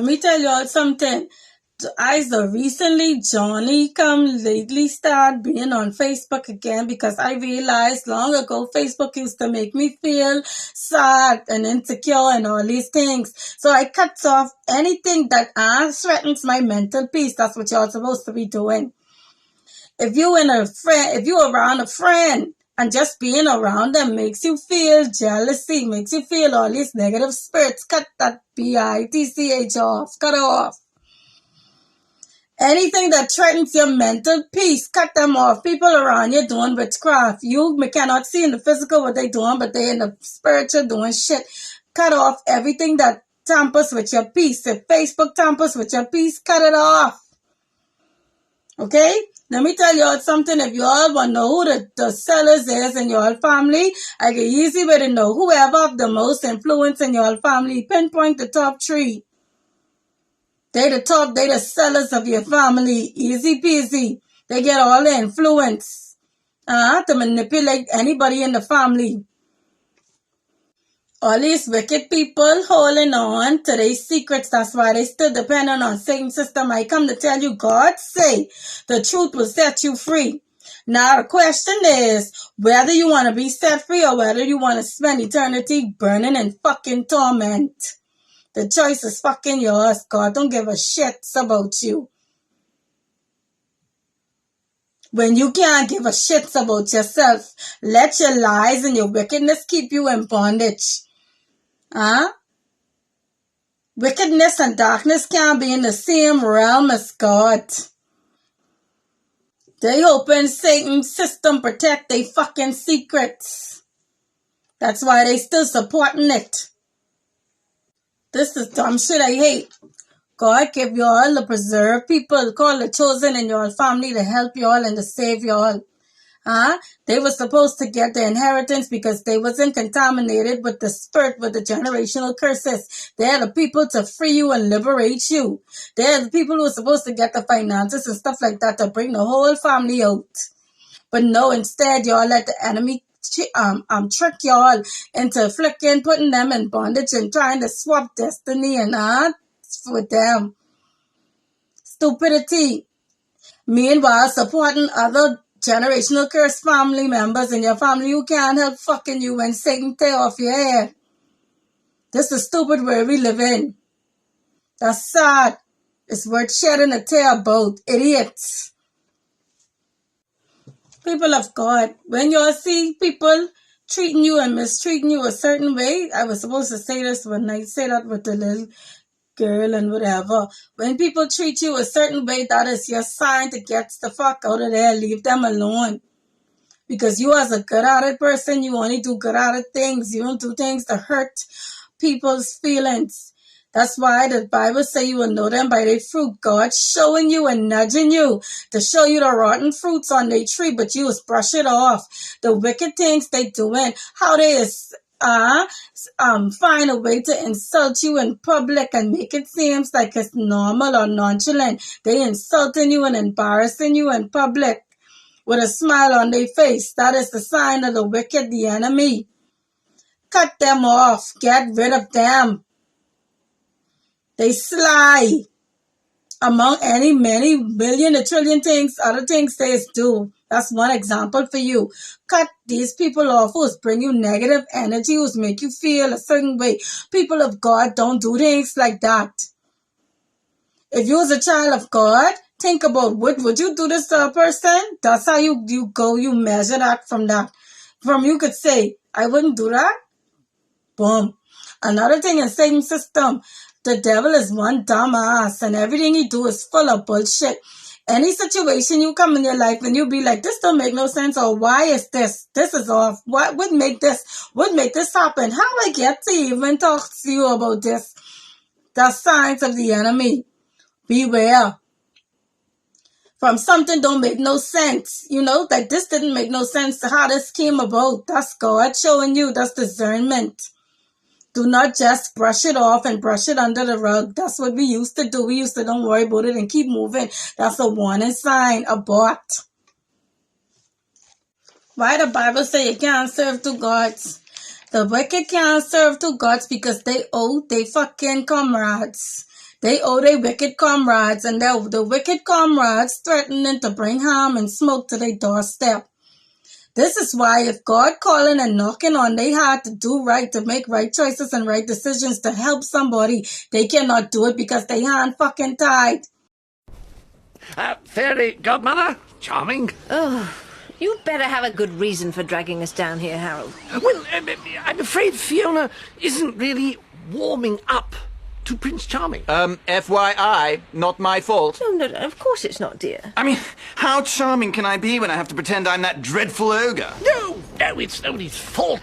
Let me tell y'all something. I recently, Johnny come lately start being on Facebook again because I realized long ago Facebook used to make me feel sad and insecure and all these things. So I cut off anything that threatens my mental peace. That's what y'all supposed to be doing. If you around a friend and just being around them makes you feel jealousy, makes you feel all these negative spirits, cut that bitch off. Cut it off. Anything that threatens your mental peace, cut them off. People around you doing witchcraft. You cannot see in the physical what they doing, but they in the spiritual doing shit. Cut off everything that tampers with your peace. If Facebook tampers with your peace, cut it off. Okay? Let me tell y'all something. If y'all want to know who the sellers is in your family, I get easy way to know whoever have the most influence in your family. Pinpoint the top 3. They the sellers of your family. Easy peasy. They get all the influence to manipulate anybody in the family. All these wicked people holding on to their secrets. That's why they still depending on Satan's system. I come to tell you, God say the truth will set you free. Now the question is whether you want to be set free or whether you want to spend eternity burning in fucking torment. The choice is fucking yours. God don't give a shit about you. When you can't give a shit about yourself, let your lies and your wickedness keep you in bondage. Wickedness and darkness can't be in the same realm as God. They hoping Satan's system protect their fucking secrets. That's why they still supporting it. This is dumb shit I hate. God give y'all the preserved people, call the chosen in your family to help y'all and to save y'all. They were supposed to get the inheritance because they wasn't contaminated with the spirit, with the generational curses. They're the people to free you and liberate you. They're the people who are supposed to get the finances and stuff like that to bring the whole family out. But no, instead, y'all let the enemy trick y'all into flicking, putting them in bondage and trying to swap destiny and with them. Stupidity. Meanwhile, supporting other generational cursed family members in your family who can't help fucking you when Satan tear off your head. This is stupid where we live in. That's sad. It's worth shedding a tear about. Idiots. People of God, when y'all see people treating you and mistreating you a certain way, I was supposed to say this when I say that with the little girl and whatever. When people treat you a certain way, that is your sign to get the fuck out of there. Leave them alone. Because you as a good-hearted person, you only do good-hearted things. You don't do things to hurt people's feelings. That's why the Bible say you will know them by their fruit. God showing you and nudging you to show you the rotten fruits on their tree, but you just brush it off. The wicked things they doing, how they is find a way to insult you in public and make it seem like it's normal or nonchalant. They insulting you and embarrassing you in public with a smile on their face. That is the sign of the wicked, the enemy. Cut them off. Get rid of them. They sly. Among many million, a trillion things, other things they do. That's one example for you. Cut these people off who's bring you negative energy, who's make you feel a certain way. People of God don't do things like that. If you was a child of God, think about would you do this to a person? That's how you measure that from that. From you could say, I wouldn't do that. Boom. Another thing in Satan's system, the devil is one dumbass and everything he do is full of bullshit. Any situation you come in your life and you be like, this don't make no sense, or why is this? This is off. What would make this happen? How I get to even talk to you about this? The signs of the enemy. Beware. From something don't make no sense. Like this didn't make no sense to how this came about. That's God showing you. That's discernment. Do not just brush it off and brush it under the rug. That's what we used to do. We used to don't worry about it and keep moving. That's a warning sign. Abort. Why the Bible say you can't serve two gods? The wicked can't serve two gods because they owe their fucking comrades. They owe their wicked comrades, and the wicked comrades threatening to bring harm and smoke to their doorstep. This is why if God calling and knocking on their heart to do right, to make right choices and right decisions to help somebody, they cannot do it because they hand fucking tied. Fairy godmother, charming. Oh, you'd better have a good reason for dragging us down here, Harold. Well, I'm afraid Fiona isn't really warming up to Prince Charming. FYI, not my fault. No, of course it's not, dear. I mean, how charming can I be when I have to pretend I'm that dreadful ogre? No, it's nobody's fault.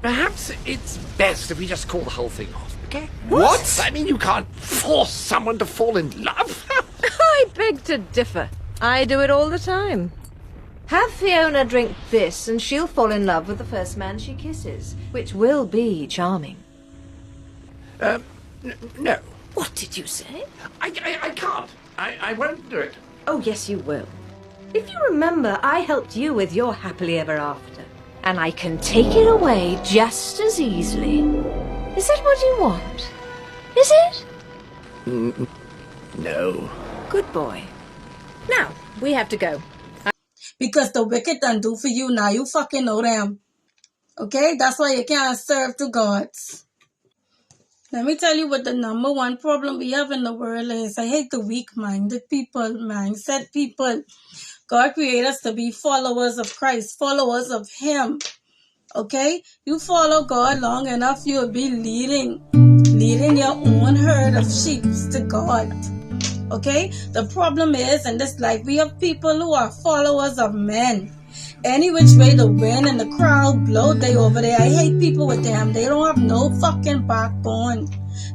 Perhaps it's best if we just call the whole thing off, okay? What? I mean, you can't force someone to fall in love. I beg to differ. I do it all the time. Have Fiona drink this and she'll fall in love with the first man she kisses, which will be charming. No. What did you say? I can't. I won't do it. Oh, yes, you will. If you remember, I helped you with your happily ever after, and I can take it away just as easily. Is that what you want? Is it? No. Good boy. Now, we have to go. Because the wicked done do for you, now you fucking know them. Okay? That's why you can't serve two gods. Let me tell you what the number one problem we have in the world is. I hate the weak-minded people, mindset people. God created us to be followers of Christ, followers of Him. Okay? You follow God long enough, you'll be leading your own herd of sheep to God. Okay? The problem is, in this life, we have people who are followers of men. Any which way the wind and the crowd blow, they over there. I hate people with them. They don't have no fucking backbone.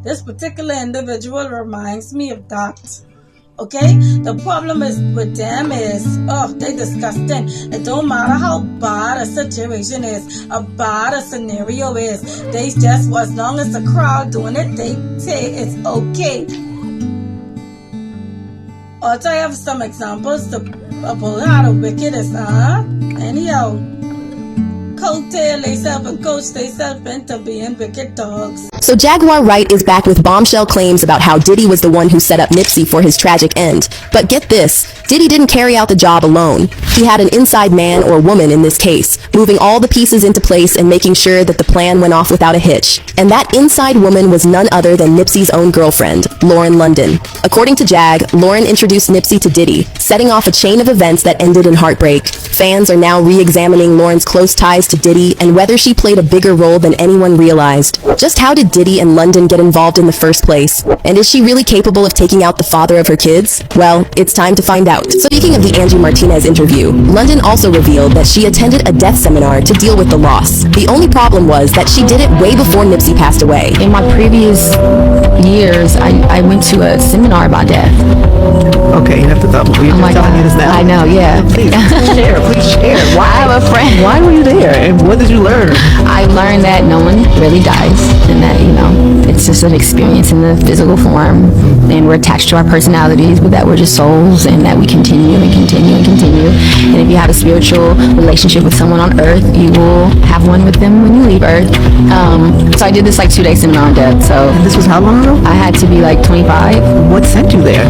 This particular individual reminds me of that. Okay? The problem is with them is, they disgusting. It don't matter how bad a situation is, how bad a scenario is. They just, as long as the crowd doing it, they say it's okay. Also, I have some examples about how the wicked is, anyhow, coattail themselves and coach themselves into being wicked dogs. So Jaguar Wright is back with bombshell claims about how Diddy was the one who set up Nipsey for his tragic end. But get this, Diddy didn't carry out the job alone. He had an inside man or woman in this case, moving all the pieces into place and making sure that the plan went off without a hitch. And that inside woman was none other than Nipsey's own girlfriend, Lauren London. According to Jag, Lauren introduced Nipsey to Diddy, setting off a chain of events that ended in heartbreak. Fans are now re-examining Lauren's close ties to Diddy and whether she played a bigger role than anyone realized. Just how did Diddy and London get involved in the first place? And is she really capable of taking out the father of her kids? Well, it's time to find out. Speaking of the Angie Martinez interview, London also revealed that she attended a death seminar to deal with the loss. The only problem was that she did it way before Nipsey passed away. In my previous years, I went to a seminar about death. Okay, you have to tell me. You're telling me this now. I know, yeah. Please share. Please share. Why? I have a friend. Why were you there, and what did you learn? I learned that no one really dies, and that, it's just an experience in the physical form, and we're attached to our personalities, but that we're just souls, and that we continue and continue and continue. And if you have a spiritual relationship with someone on earth, you will have one with them when you leave earth. So I did this 2-day seminar on death. So This was how long ago? I had to be 25. What sent you there?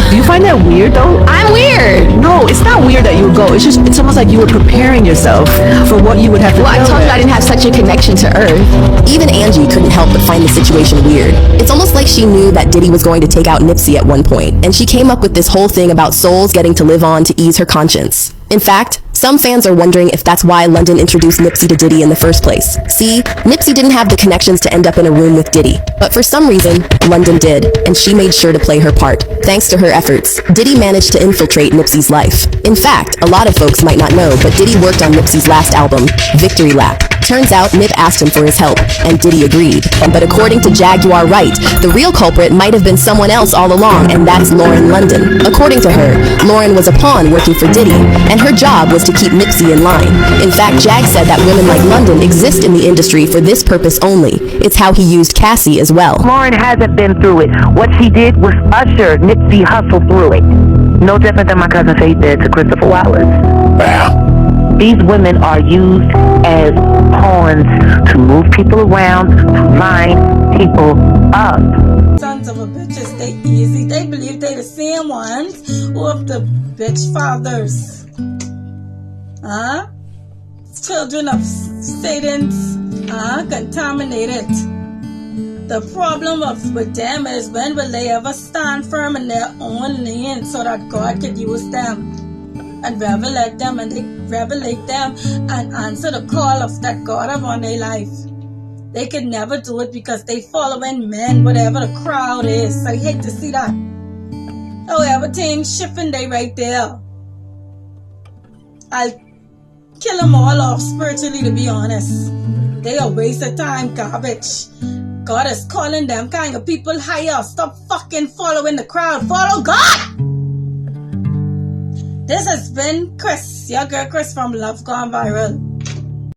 Do you find that weird though? I'm weird. No, it's not weird that you would go. It's almost like you were preparing yourself for what you would have to Well, I told you I didn't have such a connection to earth. Even Angie couldn't help but find the situation weird. It's almost like she knew that Diddy was going to take out Nipsey at one point, and she came up with this whole thing about souls getting to live on to ease her conscience. In fact, some fans are wondering if that's why London introduced Nipsey to Diddy in the first place. See, Nipsey didn't have the connections to end up in a room with Diddy, but for some reason, London did, and she made sure to play her part. Thanks to her efforts, Diddy managed to infiltrate Nipsey's life. In fact, a lot of folks might not know, but Diddy worked on Nipsey's last album, Victory Lap. Turns out Nip asked him for his help, and Diddy agreed. But according to Jaguar Wright, the real culprit might have been someone else all along, and that's Lauren London. According to her, Lauren was a pawn working for Diddy, and her job was to keep Nipsey in line. In fact, Jag said that women like London exist in the industry for this purpose only. It's how he used Cassie as well. Lauren hasn't been through it. What she did was usher Nipsey Hussle through it. No different than my cousin Faith did to Christopher Wallace. These women are used as pawns to move people around, to line people up. Sons of a bitches, they easy. They believe they the same ones who have the bitch fathers. Huh? Children of Satan's contaminated. The problem with them is, when will they ever stand firm in their own lane so that God could use them and revelate them, and they revelate them and answer the call of that God upon their life? They could never do it because they following men, whatever the crowd is. I hate to see that. Oh, everything shifting they right there. I'll kill them all off spiritually, to be honest. They a waste of time, garbage. God is calling them kind of people higher. Stop fucking following the crowd. Follow God! This has been Chris, your girl Chris from Love Gone Viral.